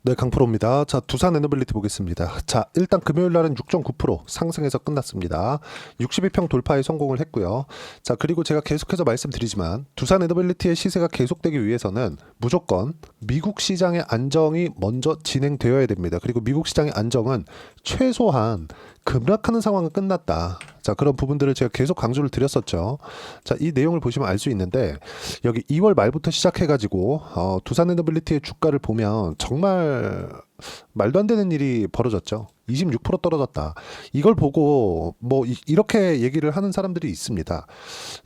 네, 강프로입니다. 자, 두산 에너빌리티 보겠습니다. 자, 일단 금요일 날은 6.9% 상승해서 끝났습니다. 62평 돌파에 성공을 했고요. 자, 그리고 제가 계속해서 말씀드리지만 두산 에너빌리티의 시세가 계속되기 위해서는 무조건 미국 시장의 안정이 먼저 진행되어야 됩니다. 그리고 미국 시장의 안정은 최소한 급락하는 상황은 끝났다. 자, 그런 부분들을 제가 계속 강조를 드렸었죠. 자, 이 내용을 보시면 알 수 있는데 여기 2월 말부터 시작해가지고 두산 에너빌리티의 주가를 보면 정말 말도 안 되는 일이 벌어졌죠. 26% 떨어졌다. 이걸 보고 뭐 이렇게 얘기를 하는 사람들이 있습니다.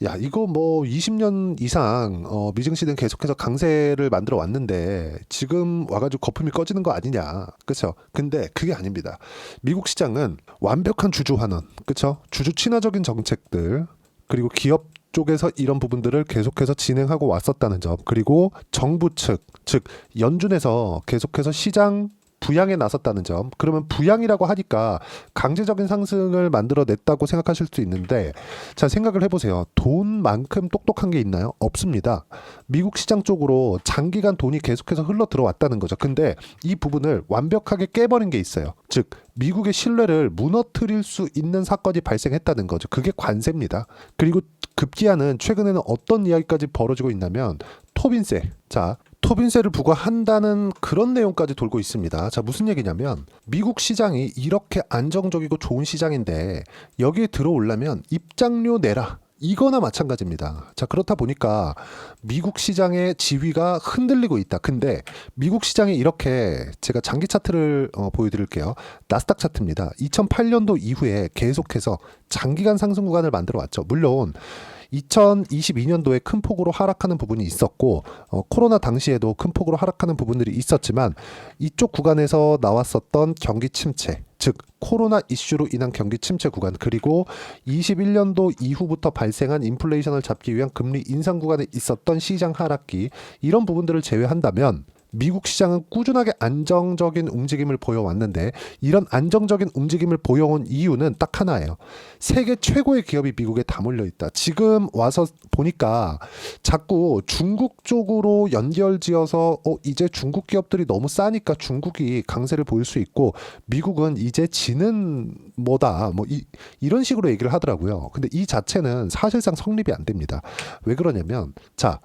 야, 이거 뭐 20년 이상 미증시는 계속해서 강세를 만들어 왔는데 지금 와가지고 거품이 꺼지는 거 아니냐, 그렇죠? 근데 그게 아닙니다. 미국 시장은 완벽한 주주 환원, 그렇죠? 주주 친화적인 정책들, 그리고 기업 쪽에서 이런 부분들을 계속해서 진행하고 왔었다는 점, 그리고 정부 측, 즉 연준에서 계속해서 시장 부양에 나섰다는 점. 그러면 부양이라고 하니까 강제적인 상승을 만들어냈다고 생각하실 수 있는데, 자, 생각을 해보세요. 돈만큼 똑똑한 게 있나요? 없습니다. 미국 시장 쪽으로 장기간 돈이 계속해서 흘러 들어왔다는 거죠. 근데 이 부분을 완벽하게 깨버린 게 있어요. 즉 미국의 신뢰를 무너뜨릴 수 있는 사건이 발생했다는 거죠. 그게 관세입니다. 그리고 급기야는 최근에는 어떤 이야기까지 벌어지고 있냐면 토빈세. 자, 토빈세를 부과한다는 그런 내용까지 돌고 있습니다. 자, 무슨 얘기냐면 미국 시장이 이렇게 안정적이고 좋은 시장인데 여기에 들어오려면 입장료 내라. 이거나 마찬가지입니다. 자, 그렇다 보니까 미국 시장의 지위가 흔들리고 있다. 근데 미국 시장이 이렇게, 제가 장기 차트를 보여드릴게요. 나스닥 차트입니다. 2008년도 이후에 계속해서 장기간 상승 구간을 만들어 왔죠. 물론 2022년도에 큰 폭으로 하락하는 부분이 있었고 코로나 당시에도 큰 폭으로 하락하는 부분들이 있었지만 이쪽 구간에서 나왔었던 경기 침체, 즉 코로나 이슈로 인한 경기 침체 구간, 그리고 21년도 이후부터 발생한 인플레이션을 잡기 위한 금리 인상 구간에 있었던 시장 하락기, 이런 부분들을 제외한다면 미국 시장은 꾸준하게 안정적인 움직임을 보여왔는데, 이런 안정적인 움직임을 보여온 이유는 딱 하나예요. 세계 최고의 기업이 미국에 다 몰려있다. 지금 와서 보니까 자꾸 중국 쪽으로 연결지어서 이제 중국 기업들이 너무 싸니까 중국이 강세를 보일 수 있고 미국은 이제 지는 뭐다, 뭐 이런 식으로 얘기를 하더라고요. 근데 이 자체는 사실상 성립이 안 됩니다. 왜 그러냐면, 자,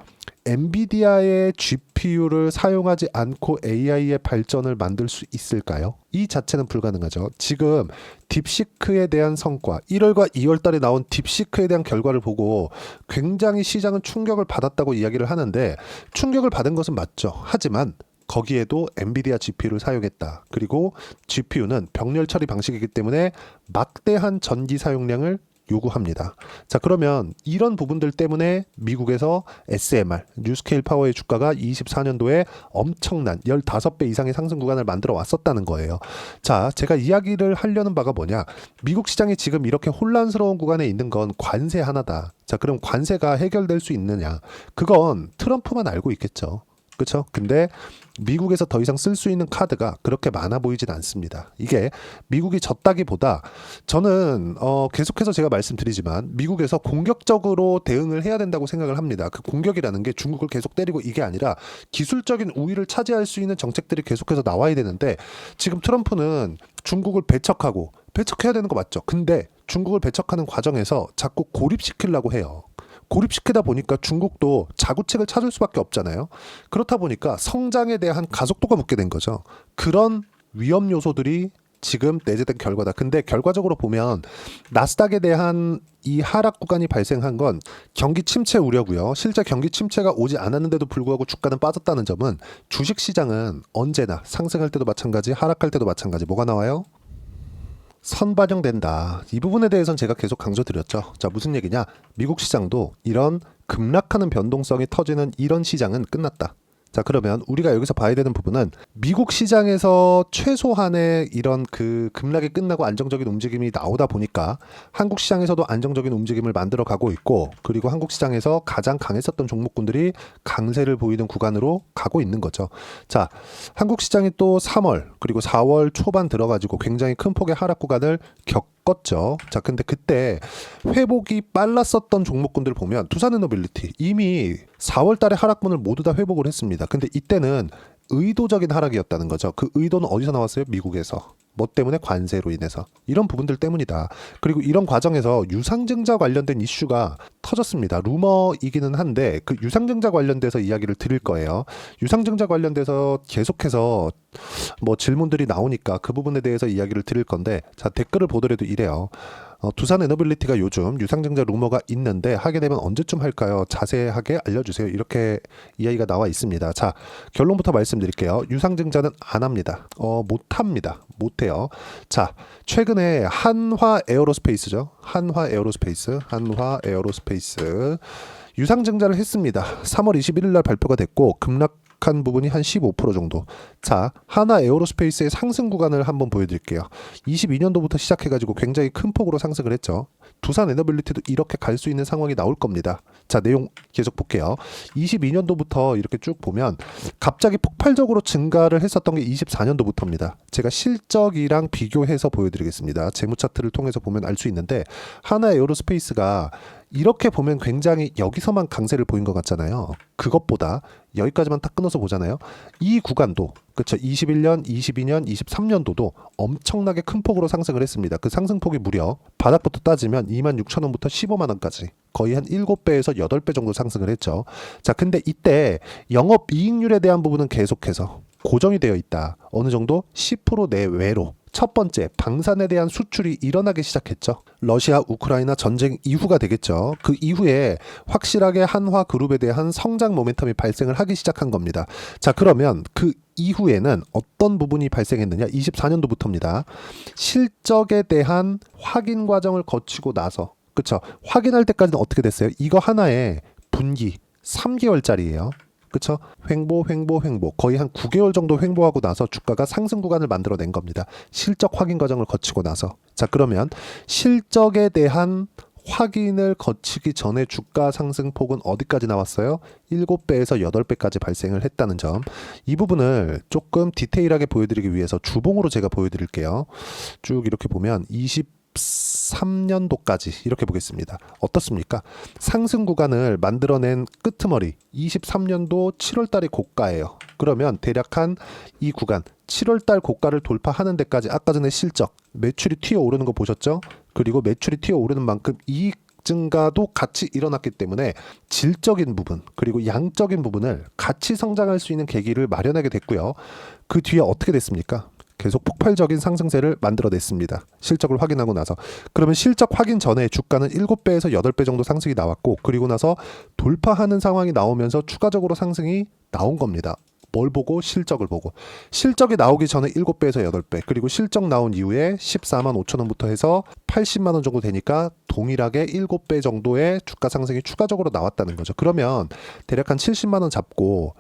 엔비디아의 GPU를 사용하지 않고 AI의 발전을 만들 수 있을까요? 이 자체는 불가능하죠. 지금 딥시크에 대한 성과, 1월과 2월 달에 나온 딥시크에 대한 결과를 보고 굉장히 시장은 충격을 받았다고 이야기를 하는데, 충격을 받은 것은 맞죠. 하지만 거기에도 엔비디아 GPU를 사용했다. 그리고 GPU는 병렬 처리 방식이기 때문에 막대한 전기 사용량을 요구합니다. 자, 그러면 이런 부분들 때문에 미국에서 SMR, 뉴스케일 파워의 주가가 24년도에 엄청난 15배 이상의 상승 구간을 만들어 왔었다는 거예요. 자, 제가 이야기를 하려는 바가 뭐냐, 미국 시장이 지금 이렇게 혼란스러운 구간에 있는 건 관세 하나다. 자, 그럼 관세가 해결될 수 있느냐, 그건 트럼프만 알고 있겠죠. 그렇죠? 근데 미국에서 더 이상 쓸 수 있는 카드가 그렇게 많아 보이진 않습니다. 이게 미국이 졌다기보다, 저는 계속해서 제가 말씀드리지만 미국에서 공격적으로 대응을 해야 된다고 생각을 합니다. 그 공격이라는 게 중국을 계속 때리고 이게 아니라 기술적인 우위를 차지할 수 있는 정책들이 계속해서 나와야 되는데, 지금 트럼프는 중국을 배척해야 되는 거 맞죠? 근데 중국을 배척하는 과정에서 자꾸 고립시키려고 해요. 고립시키다 보니까 중국도 자구책을 찾을 수밖에 없잖아요. 그렇다 보니까 성장에 대한 가속도가 붙게 된 거죠. 그런 위험 요소들이 지금 내재된 결과다. 근데 결과적으로 보면 나스닥에 대한 이 하락 구간이 발생한 건 경기 침체 우려고요. 실제 경기 침체가 오지 않았는데도 불구하고 주가는 빠졌다는 점은, 주식시장은 언제나 상승할 때도 마찬가지, 하락할 때도 마찬가지, 뭐가 나와요? 선반영된다. 이 부분에 대해서는 제가 계속 강조드렸죠. 자, 무슨 얘기냐? 미국 시장도 이런 급락하는 변동성이 터지는 이런 시장은 끝났다. 자, 그러면 우리가 여기서 봐야 되는 부분은 미국 시장에서 최소한의 이런 그 급락이 끝나고 안정적인 움직임이 나오다 보니까 한국 시장에서도 안정적인 움직임을 만들어 가고 있고, 그리고 한국 시장에서 가장 강했었던 종목군들이 강세를 보이는 구간으로 가고 있는 거죠. 자, 한국 시장이 또 3월 그리고 4월 초반 들어가지고 굉장히 큰 폭의 하락 구간을 겪었죠. 자, 근데 그때 회복이 빨랐었던 종목군들 보면 두산에너빌리티 이미 4월 달에 하락분을 모두 다 회복을 했습니다. 근데 이때는 의도적인 하락이었다는 거죠. 그 의도는 어디서 나왔어요? 미국에서. 뭐 때문에? 관세로 인해서. 이런 부분들 때문이다. 그리고 이런 과정에서 유상증자 관련된 이슈가 터졌습니다. 루머이기는 한데 그 유상증자 관련돼서 이야기를 드릴 거예요. 유상증자 관련돼서 계속해서 뭐 질문들이 나오니까 그 부분에 대해서 이야기를 드릴 건데, 자, 댓글을 보더라도 이래요. 두산 에너빌리티가 요즘 유상증자 루머가 있는데 하게 되면 언제쯤 할까요? 자세하게 알려주세요. 이렇게 이야기가 나와 있습니다. 자, 결론부터 말씀드릴게요. 유상증자는 안 합니다. 못합니다. 못해요. 자, 최근에 한화 에어로스페이스죠. 한화 에어로스페이스 유상증자를 했습니다. 3월 21일 날 발표가 됐고 급락한 부분이 한 15% 정도. 자, 하나 에어로스페이스의 상승 구간을 한번 보여드릴게요. 22년도부터 시작해가지고 굉장히 큰 폭으로 상승을 했죠. 두산 에너빌리티도 이렇게 갈 수 있는 상황이 나올 겁니다. 자, 내용 계속 볼게요. 22년도부터 이렇게 쭉 보면 갑자기 폭발적으로 증가를 했었던 게 24년도부터입니다. 제가 실적이랑 비교해서 보여드리겠습니다. 재무 차트를 통해서 보면 알 수 있는데 하나 에어로스페이스가 이렇게 보면 굉장히 여기서만 강세를 보인 것 같잖아요. 그것보다 여기까지만 딱 끊어서 보잖아요. 이 구간도 그렇죠. 21년, 22년, 23년도도 엄청나게 큰 폭으로 상승을 했습니다. 그 상승폭이 무려 바닥부터 따지면 26,000원부터 15만 원까지 거의 한 7배에서 8배 정도 상승을 했죠. 자, 근데 이때 영업이익률에 대한 부분은 계속해서 고정이 되어 있다. 어느 정도 10% 내외로. 첫 번째, 방산에 대한 수출이 일어나기 시작했죠. 러시아 우크라이나 전쟁 이후가 되겠죠. 그 이후에 확실하게 한화 그룹에 대한 성장 모멘텀이 발생을 하기 시작한 겁니다. 자, 그러면 그 이후에는 어떤 부분이 발생했느냐? 24년도부터입니다. 실적에 대한 확인 과정을 거치고 나서, 그쵸? 확인할 때까지는 어떻게 됐어요? 이거 하나에 분기 3개월짜리예요. 그쵸? 횡보 거의 한 9개월 정도 횡보하고 나서 주가가 상승 구간을 만들어낸 겁니다. 실적 확인 과정을 거치고 나서. 자, 그러면 실적에 대한 확인을 거치기 전에 주가 상승폭은 어디까지 나왔어요? 7배에서 8배까지 발생을 했다는 점. 이 부분을 조금 디테일하게 보여드리기 위해서 주봉으로 제가 보여드릴게요. 쭉 이렇게 보면 23년도까지 이렇게 보겠습니다. 어떻습니까? 상승 구간을 만들어낸 끄트머리 23년도 7월달이 고가예요. 그러면 대략 한 이 구간 7월달 고가를 돌파하는 데까지 아까 전에 실적 매출이 튀어오르는 거 보셨죠? 그리고 매출이 튀어오르는 만큼 이익 증가도 같이 일어났기 때문에 질적인 부분 그리고 양적인 부분을 같이 성장할 수 있는 계기를 마련하게 됐고요. 그 뒤에 어떻게 됐습니까? 계속 폭발적인 상승세를 만들어냈습니다. 실적을 확인하고 나서. 그러면 실적 확인 전에 주가는 7배에서 8배 정도 상승이 나왔고, 그리고 나서 돌파하는 상황이 나오면서 추가적으로 상승이 나온 겁니다. 뭘 보고? 실적을 보고. 실적이 나오기 전에 7배에서 8배, 그리고 실적 나온 이후에 14만 5천 원부터 해서 80만 원 정도 되니까 동일하게 7배 정도의 주가 상승이 추가적으로 나왔다는 거죠. 그러면 대략 한 70만 원 잡고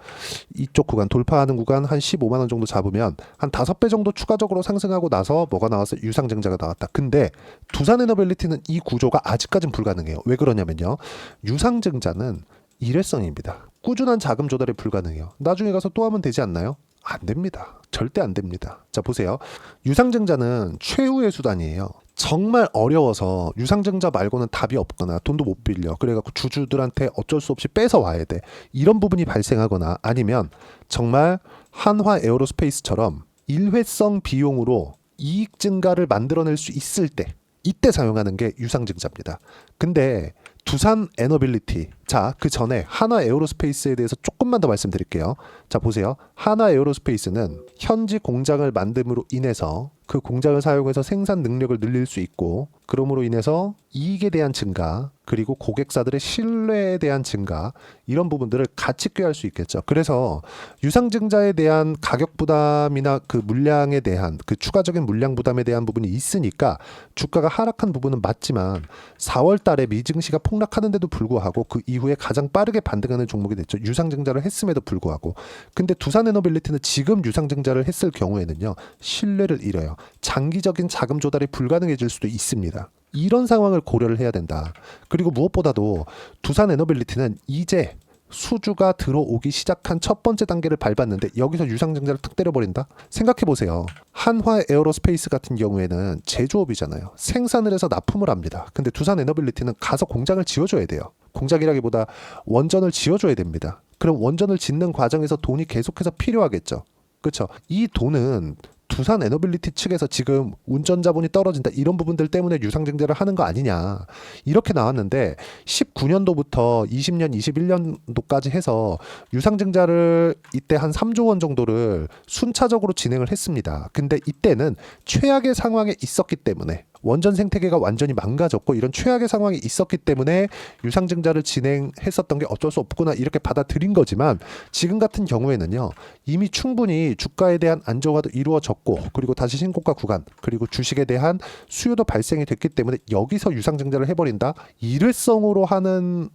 이쪽 구간 돌파하는 구간 한 15만 원 정도 잡으면 한 5배 정도 추가적으로 상승하고 나서 뭐가 나왔어요? 유상증자가 나왔다. 근데 두산에너빌리티는 이 구조가 아직까지는 불가능해요. 왜 그러냐면요. 유상증자는 일회성입니다. 꾸준한 자금 조달이 불가능해요. 나중에 가서 또 하면 되지 않나요? 안 됩니다. 절대 안 됩니다. 자, 보세요. 유상증자는 최후의 수단이에요. 정말 어려워서 유상증자 말고는 답이 없거나 돈도 못 빌려. 그래갖고 주주들한테 어쩔 수 없이 뺏어 와야 돼. 이런 부분이 발생하거나 아니면 정말 한화 에어로스페이스처럼 일회성 비용으로 이익 증가를 만들어낼 수 있을 때 이때 사용하는 게 유상증자입니다. 근데 두산 에너빌리티, 자, 그 전에 하나 에어로스페이스에 대해서 조금만 더 말씀드릴게요. 자, 보세요. 하나 에어로스페이스는 현지 공장을 만듦으로 인해서 그 공장을 사용해서 생산 능력을 늘릴 수 있고, 그럼으로 인해서 이익에 대한 증가, 그리고 고객사들의 신뢰에 대한 증가, 이런 부분들을 같이 꾀할 수 있겠죠. 그래서 유상증자에 대한 가격 부담이나 그 물량에 대한 그 추가적인 물량 부담에 대한 부분이 있으니까 주가가 하락한 부분은 맞지만 4월 달에 미증시가 폭락하는데도 불구하고 그 이후에 가장 빠르게 반등하는 종목이 됐죠. 유상증자를 했음에도 불구하고. 근데 두산에너빌리티는 지금 유상증자를 했을 경우에는요, 신뢰를 잃어요. 장기적인 자금 조달이 불가능해질 수도 있습니다. 이런 상황을 고려를 해야 된다. 그리고 무엇보다도 두산에너빌리티는 이제 수주가 들어오기 시작한 첫 번째 단계를 밟았는데 여기서 유상증자를 탁 때려버린다? 생각해보세요. 한화 에어로스페이스 같은 경우에는 제조업이잖아요. 생산을 해서 납품을 합니다. 근데 두산에너빌리티는 가서 공장을 지어줘야 돼요. 공장이라기보다 원전을 지어줘야 됩니다. 그럼 원전을 짓는 과정에서 돈이 계속해서 필요하겠죠. 그렇죠. 이 돈은 두산 에너빌리티 측에서 지금 운전 자본이 떨어진다 이런 부분들 때문에 유상증자를 하는 거 아니냐 이렇게 나왔는데 19년도부터 20년, 21년도까지 해서 유상증자를 이때 한 3조 원 정도를 순차적으로 진행을 했습니다. 근데 이때는 최악의 상황에 있었기 때문에 원전 생태계가 완전히 망가졌고 이런 최악의 상황이 있었기 때문에 유상증자를 진행했었던 게 어쩔 수 없구나 이렇게 받아들인 거지만 지금 같은 경우에는요 이미 충분히 주가에 대한 안정화도 이루어졌고 그리고 다시 신고가 구간 그리고 주식에 대한 수요도 발생이 됐기 때문에 여기서 유상증자를 해버린다 일회성으로 하는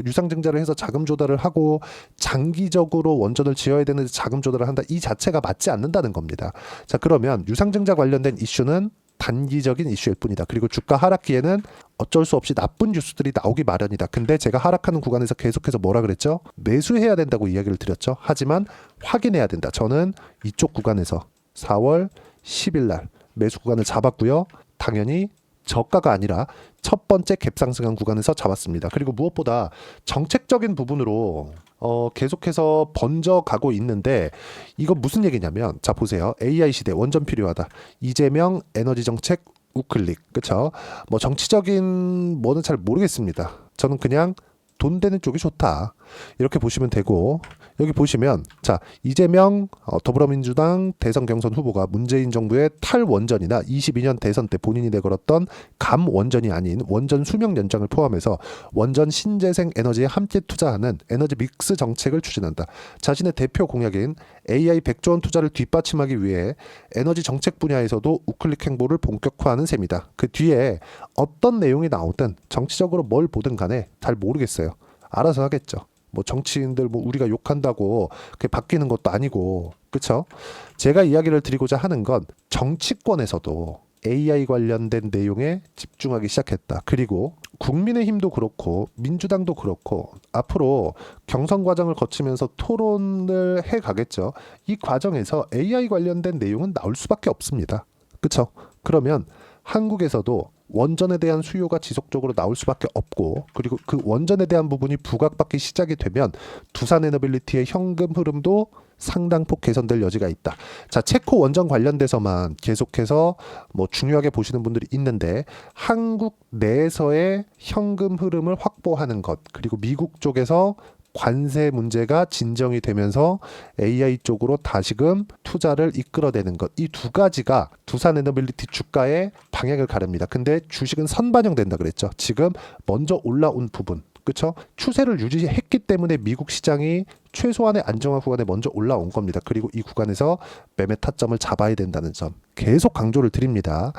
유상증자를 해서 자금 조달을 하고 장기적으로 원전을 지어야 되는데 자금 조달을 한다 이 자체가 맞지 않는다는 겁니다. 자 그러면 유상증자 관련된 이슈는 단기적인 이슈일 뿐이다. 그리고 주가 하락기에는 어쩔 수 없이 나쁜 뉴스들이 나오기 마련이다. 근데 제가 하락하는 구간에서 계속해서 뭐라 그랬죠? 매수해야 된다고 이야기를 드렸죠. 하지만 확인해야 된다. 저는 이쪽 구간에서 4월 10일 날 매수 구간을 잡았고요. 당연히 저가가 아니라 첫 번째 갭 상승한 구간에서 잡았습니다. 그리고 무엇보다 정책적인 부분으로 계속해서 번져가고 있는데 이거 무슨 얘기냐면 자 보세요. AI 시대 원전 필요하다. 이재명 에너지 정책 우클릭 그쵸? 뭐 정치적인 뭐는 잘 모르겠습니다. 저는 그냥 돈 되는 쪽이 좋다. 이렇게 보시면 되고 여기 보시면 자 이재명 더불어민주당 대선 경선 후보가 문재인 정부의 탈원전이나 22년 대선 때 본인이 내걸었던 감원전이 아닌 원전 수명 연장을 포함해서 원전 신재생 에너지에 함께 투자하는 에너지 믹스 정책을 추진한다. 자신의 대표 공약인 AI 100조 원 투자를 뒷받침하기 위해 에너지 정책 분야에서도 우클릭 행보를 본격화하는 셈이다. 그 뒤에 어떤 내용이 나오든 정치적으로 뭘 보든 간에 잘 모르겠어요. 알아서 하겠죠. 뭐 정치인들 뭐 우리가 욕한다고 그게 바뀌는 것도 아니고 그렇죠? 제가 이야기를 드리고자 하는 건 정치권에서도 AI 관련된 내용에 집중하기 시작했다. 그리고 국민의힘도 그렇고 민주당도 그렇고 앞으로 경선 과정을 거치면서 토론을 해 가겠죠. 이 과정에서 AI 관련된 내용은 나올 수밖에 없습니다. 그렇죠? 그러면 한국에서도 원전에 대한 수요가 지속적으로 나올 수밖에 없고 그리고 그 원전에 대한 부분이 부각받기 시작이 되면 두산 에너빌리티의 현금 흐름도 상당폭 개선될 여지가 있다. 자, 체코 원전 관련돼서만 계속해서 뭐 중요하게 보시는 분들이 있는데 한국 내에서의 현금 흐름을 확보하는 것 그리고 미국 쪽에서 관세 문제가 진정이 되면서 AI 쪽으로 다시금 투자를 이끌어내는 것. 이 두 가지가 두산 에너빌리티 주가의 방향을 가릅니다. 근데 주식은 선반영된다 그랬죠. 지금 먼저 올라온 부분. 그렇죠? 추세를 유지했기 때문에 미국 시장이 최소한의 안정화 구간에 먼저 올라온 겁니다. 그리고 이 구간에서 매매 타점을 잡아야 된다는 점 계속 강조를 드립니다.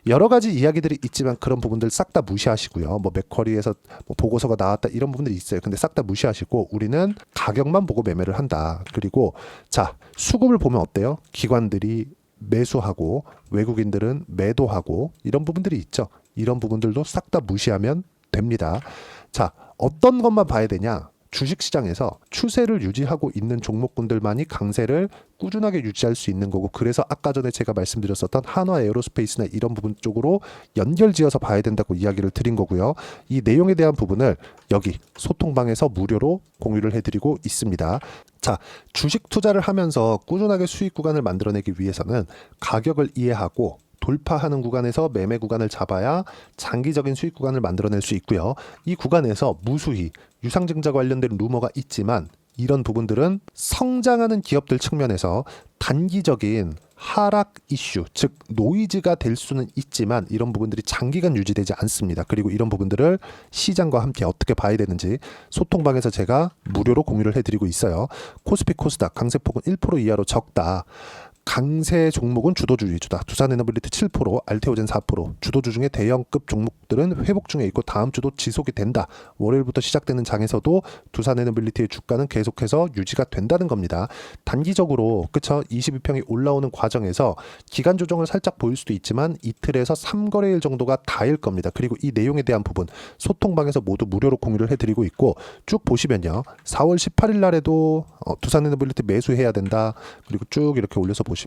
여러 가지 이야기들이 있지만 그런 부분들 싹 다 무시하시고요. 뭐 맥쿼리에서 뭐 보고서가 나왔다 이런 부분들이 있어요. 근데 싹 다 무시하시고 우리는 가격만 보고 매매를 한다. 그리고 자 수급을 보면 어때요? 기관들이 매수하고 외국인들은 매도하고 이런 부분들이 있죠. 이런 부분들도 싹 다 무시하면 됩니다. 자, 어떤 것만 봐야 되냐? 주식시장에서 추세를 유지하고 있는 종목군들만이 강세를 꾸준하게 유지할 수 있는 거고 그래서 아까 전에 제가 말씀드렸었던 한화 에어로스페이스나 이런 부분 쪽으로 연결지어서 봐야 된다고 이야기를 드린 거고요. 이 내용에 대한 부분을 여기 소통방에서 무료로 공유를 해드리고 있습니다. 자, 주식 투자를 하면서 꾸준하게 수익 구간을 만들어내기 위해서는 가격을 이해하고 돌파하는 구간에서 매매 구간을 잡아야 장기적인 수익 구간을 만들어낼 수 있고요. 이 구간에서 무수히 유상증자 관련된 루머가 있지만 이런 부분들은 성장하는 기업들 측면에서 단기적인 하락 이슈, 즉 노이즈가 될 수는 있지만 이런 부분들이 장기간 유지되지 않습니다. 그리고 이런 부분들을 시장과 함께 어떻게 봐야 되는지 소통방에서 제가 무료로 공유를 해드리고 있어요. 코스피 코스닥 강세폭은 1% 이하로 적다. 강세 종목은 주도주 위주다. 두산에너빌리티 7%, 알테오젠 4%. 주도주 중에 대형급 종목들은 회복 중에 있고 다음 주도 지속이 된다. 월요일부터 시작되는 장에서도 두산에너빌리티의 주가는 계속해서 유지가 된다는 겁니다. 단기적으로 그쵸 22평이 올라오는 과정에서 기간 조정을 살짝 보일 수도 있지만 이틀에서 3거래일 정도가 다일 겁니다. 그리고 이 내용에 대한 부분 소통방에서 모두 무료로 공유를 해드리고 있고 쭉 보시면요. 4월 18일 날에도 두산에너빌리티 매수해야 된다. 그리고 쭉 이렇게 올려서 보시면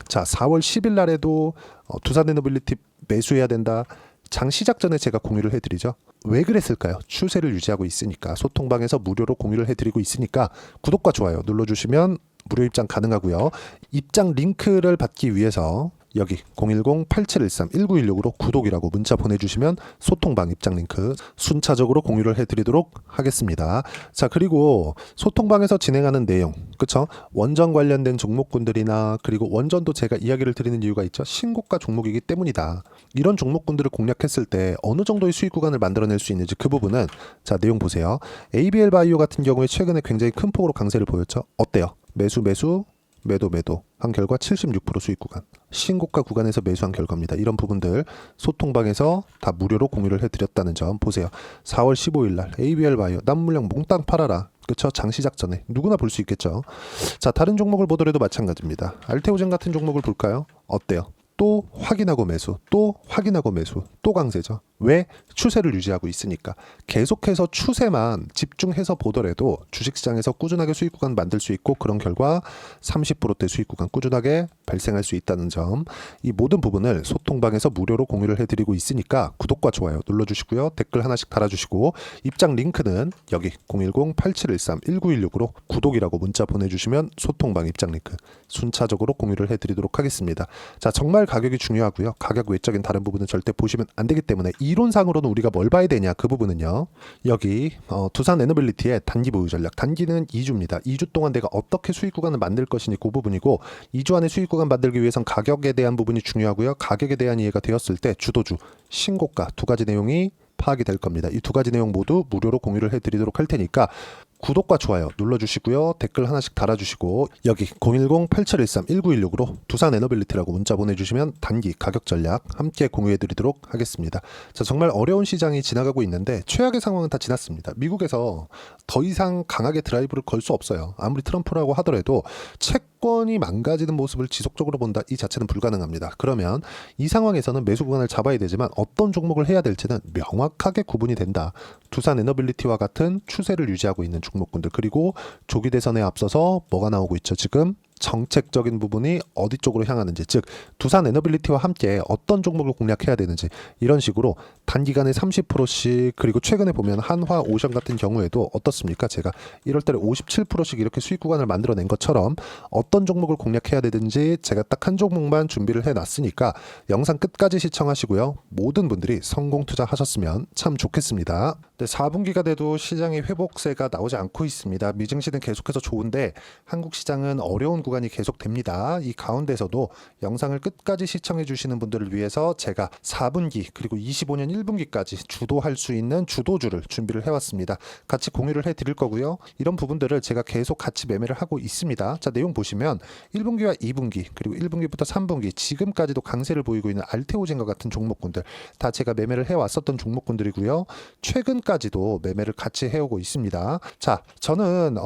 자 4월 10일 날에도 두산에너빌리티 매수해야 된다. 장 시작 전에 제가 공유를 해드리죠. 왜 그랬을까요? 추세를 유지하고 있으니까, 소통방에서 무료로 공유를 해드리고 있으니까 구독과 좋아요 눌러주시면 무료 입장 가능하고요. 입장 링크를 받기 위해서 여기 010-8713-1916으로 구독이라고 문자 보내주시면 소통방 입장 링크 순차적으로 공유를 해드리도록 하겠습니다. 자, 그리고 소통방에서 진행하는 내용, 그쵸? 원전 관련된 종목군들이나, 그리고 원전도 제가 이야기를 드리는 이유가 있죠. 신고가 종목이기 때문이다. 이런 종목군들을 공략했을 때 어느 정도의 수익 구간을 만들어낼 수 있는지, 그 부분은 자, 내용 보세요. ABL 바이오 같은 경우에 최근에 굉장히 큰 폭으로 강세를 보였죠. 어때요? 매수 매도 한 결과 76% 수익 구간, 신고가 구간에서 매수한 결과입니다. 이런 부분들 소통방에서 다 무료로 공유를 해드렸다는 점 보세요. 4월 15일 날 ABL 바이오 남 물량 몽땅 팔아라, 그쵸? 장시작 전에 누구나 볼 수 있겠죠. 자, 다른 종목을 보더라도 마찬가지입니다. 알테오젠 같은 종목을 볼까요? 어때요? 또 확인하고 매수, 또 확인하고 매수, 또 강세죠. 왜? 추세를 유지하고 있으니까. 계속해서 추세만 집중해서 보더라도 주식시장에서 꾸준하게 수익 구간 만들 수 있고, 그런 결과 30%대 수익 구간 꾸준하게 발생할 수 있다는 점, 이 모든 부분을 소통방에서 무료로 공유를 해드리고 있으니까 구독과 좋아요 눌러주시고요. 댓글 하나씩 달아주시고, 입장 링크는 여기 010-8713-1916으로 구독이라고 문자 보내주시면 소통방 입장 링크 순차적으로 공유를 해드리도록 하겠습니다. 자, 정말 가격이 중요하고요. 가격 외적인 다른 부분은 절대 보시면 안 되기 때문에 이론상으로는 우리가 뭘 봐야 되냐, 그 부분은요. 여기 두산 에너빌리티의 단기 보유 전략, 단기는 2주입니다. 2주 동안 내가 어떻게 수익 구간을 만들 것이니 그 부분이고, 2주 안에 수익 구간 만들기 위해선 가격에 대한 부분이 중요하고요. 가격에 대한 이해가 되었을 때 주도주, 신고가 두 가지 내용이 파악이 될 겁니다. 이 두 가지 내용 모두 무료로 공유를 해드리도록 할 테니까 구독과 좋아요 눌러주시고요. 댓글 하나씩 달아주시고, 여기 010-8713-1916으로 두산 에너빌리티라고 문자 보내주시면 단기 가격 전략 함께 공유해드리도록 하겠습니다. 자, 정말 어려운 시장이 지나가고 있는데 최악의 상황은 다 지났습니다. 미국에서 더 이상 강하게 드라이브를 걸 수 없어요. 아무리 트럼프라고 하더라도 채권이 망가지는 모습을 지속적으로 본다, 이 자체는 불가능합니다. 그러면 이 상황에서는 매수 구간을 잡아야 되지만 어떤 종목을 해야 될지는 명확하게 구분이 된다. 두산 에너빌리티와 같은 추세를 유지하고 있는 종목군들, 그리고 조기 대선에 앞서서 뭐가 나오고 있죠? 지금 정책적인 부분이 어디 쪽으로 향하는지, 즉 두산 에너빌리티와 함께 어떤 종목을 공략해야 되는지, 이런 식으로 단기간에 30%씩, 그리고 최근에 보면 한화 오션 같은 경우에도 어떻습니까? 제가 1월달에 57%씩 이렇게 수익 구간을 만들어낸 것처럼 어떤 종목을 공략해야 되든지 제가 딱 한 종목만 준비를 해놨으니까 영상 끝까지 시청하시고요. 모든 분들이 성공 투자하셨으면 참 좋겠습니다. 네, 4분기가 돼도 시장의 회복세가 나오지 않고 있습니다. 미증시는 계속해서 좋은데 한국 시장은 어려운 구간이 계속됩니다. 이 가운데서도 영상을 끝까지 시청해 주시는 분들을 위해서 제가 4분기 그리고 25년 1분기까지 주도할 수 있는 주도주를 준비를 해왔습니다. 같이 공유를 해드릴 거고요. 이런 부분들을 제가 계속 같이 매매를 하고 있습니다. 자, 내용 보시면 1분기와 2분기 그리고 1분기부터 3분기 지금까지도 강세를 보이고 있는 알테오젠과 같은 종목군들 다 제가 매매를 해왔었던 종목군들이고요. 최근까지도 매매를 같이 해오고 있습니다. 자, 저는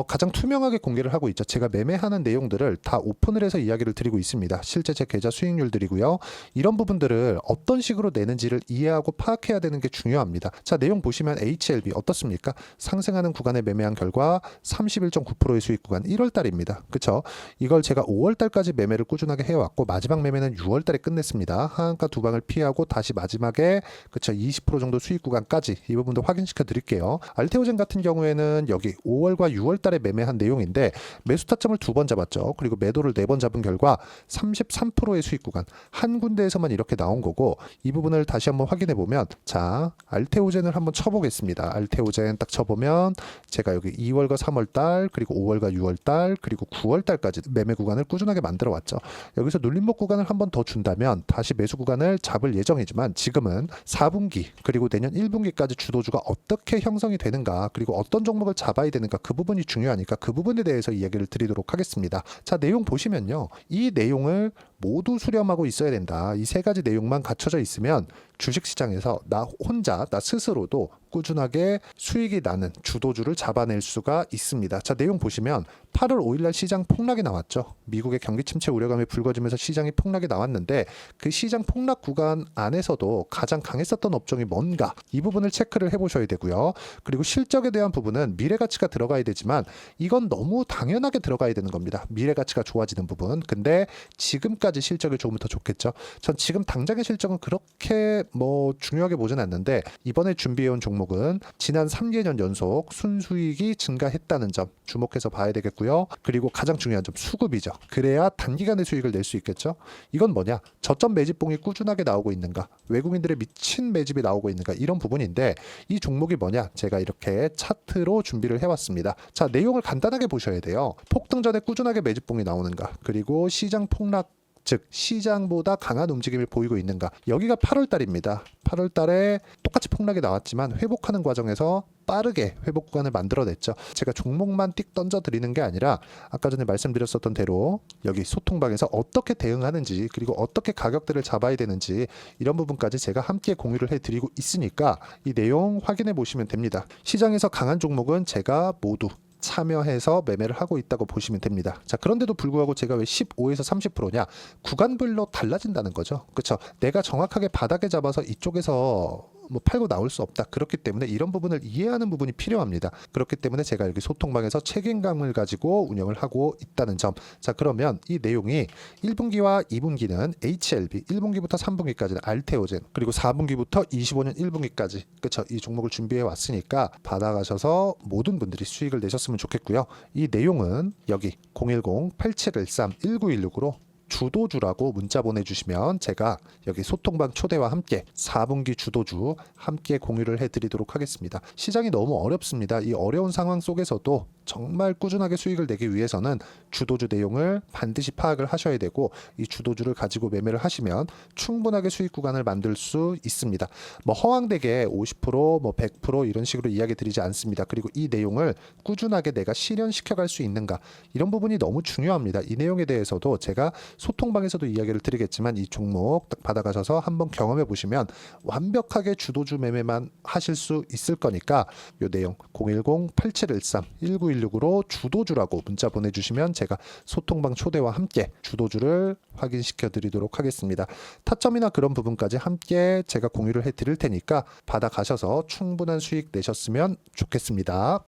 가장 투명하게 공개를 하고 있죠. 제가 매매하는 내용들을 다 오픈을 해서 이야기를 드리고 있습니다. 실제 제 계좌 수익률들이고요. 이런 부분들을 어떤 식으로 내는지를 이해하고 파악해야 되는 게 중요합니다. 자, 내용 보시면 HLB 어떻습니까? 상승하는 구간에 매매한 결과 31.9%의 수익 구간 1월달입니다. 그쵸? 이걸 제가 5월달까지 매매를 꾸준하게 해왔고 마지막 매매는 6월달에 끝냈습니다. 하한가 두 방을 피하고 다시 마지막에 그쵸 20% 정도 수익 구간까지 이 부분도 확인시켜 드릴게요. 알테오젠 같은 경우에는 여기 5월과 6월달에 매매한 내용인데 매수 타점을 2번 잡았죠. 그리고 매도를 4번 잡은 결과 33%의 수익 구간 한 군데에서만 이렇게 나온 거고, 이 부분을 다시 한번 확인해 보면 자, 알테오젠을 한번 쳐보겠습니다. 알테오젠 딱 쳐보면 제가 여기 2월과 3월달 그리고 5월과 6월달 그리고 9월달까지 매매 구간을 꾸준하게 만들어 왔죠. 여기서 눌림목 구간을 한번 더 준다면 다시 매수 구간을 잡을 예정이지만 지금은 4분기 그리고 내년 1분기까지 주도주가 어떻게 형성이 되는가, 그리고 어떤 종목을 잡아야 되는가, 그 부분이 중요하니까 그 부분에 대해서 이야기를 드리도록 하겠습니다. 자, 내용 보시면요. 이 내용을 모두 수렴하고 있어야 된다. 이 세 가지 내용만 갖춰져 있으면 주식시장에서 나 혼자, 나 스스로도 꾸준하게 수익이 나는 주도주를 잡아낼 수가 있습니다. 자, 내용 보시면 8월 5일날 시장 폭락이 나왔죠. 미국의 경기 침체 우려감이 불거지면서 시장이 폭락이 나왔는데 그 시장 폭락 구간 안에서도 가장 강했었던 업종이 뭔가, 이 부분을 체크를 해보셔야 되고요. 그리고 실적에 대한 부분은 미래가치가 들어가야 되지만 이건 너무 당연하게 들어가야 되는 겁니다. 미래가치가 좋아지는 부분. 근데 지금까지 언제까지 실적이 좋으면 더 좋겠죠. 전 지금 당장의 실적은 그렇게 뭐 중요하게 보진 않는데 이번에 준비해온 종목은 지난 3개년 연속 순수익이 증가했다는 점 주목해서 봐야 되겠고요. 그리고 가장 중요한 점 수급이죠. 그래야 단기간에 수익을 낼 수 있겠죠. 이건 뭐냐? 저점 매집봉이 꾸준하게 나오고 있는가? 외국인들의 미친 매집이 나오고 있는가? 이런 부분인데 이 종목이 뭐냐? 제가 이렇게 차트로 준비를 해왔습니다. 자, 내용을 간단하게 보셔야 돼요. 폭등 전에 꾸준하게 매집봉이 나오는가? 그리고 시장 폭락 즉 시장보다 강한 움직임을 보이고 있는가? 여기가 8월 달입니다. 8월 달에 똑같이 폭락이 나왔지만 회복하는 과정에서 빠르게 회복 구간을 만들어냈죠. 제가 종목만 띡 던져 드리는 게 아니라 아까 전에 말씀드렸었던 대로 여기 소통방에서 어떻게 대응하는지 그리고 어떻게 가격대를 잡아야 되는지 이런 부분까지 제가 함께 공유를 해드리고 있으니까 이 내용 확인해 보시면 됩니다. 시장에서 강한 종목은 제가 모두 참여해서 매매를 하고 있다고 보시면 됩니다. 자, 그런데도 불구하고 제가 왜 15에서 30%냐? 구간별로 달라진다는 거죠. 그렇죠? 내가 정확하게 바닥에 잡아서 이쪽에서 뭐 팔고 나올 수 없다. 그렇기 때문에 이런 부분을 이해하는 부분이 필요합니다. 그렇기 때문에 제가 여기 소통방에서 책임감을 가지고 운영을 하고 있다는 점. 자, 그러면 이 내용이 1분기와 2분기는 HLB, 1분기부터 3분기까지는 알테오젠, 그리고 4분기부터 25년 1분기까지 그렇죠? 이 종목을 준비해 왔으니까 받아가셔서 모든 분들이 수익을 내셨으면 좋겠고요. 이 내용은 여기 010-8713-1916으로 주도주라고 문자 보내주시면 제가 여기 소통방 초대와 함께 4분기 주도주 함께 공유를 해드리도록 하겠습니다. 시장이 너무 어렵습니다. 이 어려운 상황 속에서도 정말 꾸준하게 수익을 내기 위해서는 주도주 내용을 반드시 파악을 하셔야 되고 이 주도주를 가지고 매매를 하시면 충분하게 수익 구간을 만들 수 있습니다. 뭐 허황되게 50%, 뭐 100% 이런 식으로 이야기 드리지 않습니다. 그리고 이 내용을 꾸준하게 내가 실현시켜 갈 수 있는가 이런 부분이 너무 중요합니다. 이 내용에 대해서도 제가 소통방에서도 이야기를 드리겠지만 이 종목 딱 받아가셔서 한번 경험해 보시면 완벽하게 주도주 매매만 하실 수 있을 거니까 이 내용 010-8713-1916으로 주도주라고 문자 보내주시면 제가 소통방 초대와 함께 주도주를 확인시켜 드리도록 하겠습니다. 타점이나 그런 부분까지 함께 제가 공유를 해 드릴 테니까 받아가셔서 충분한 수익 내셨으면 좋겠습니다.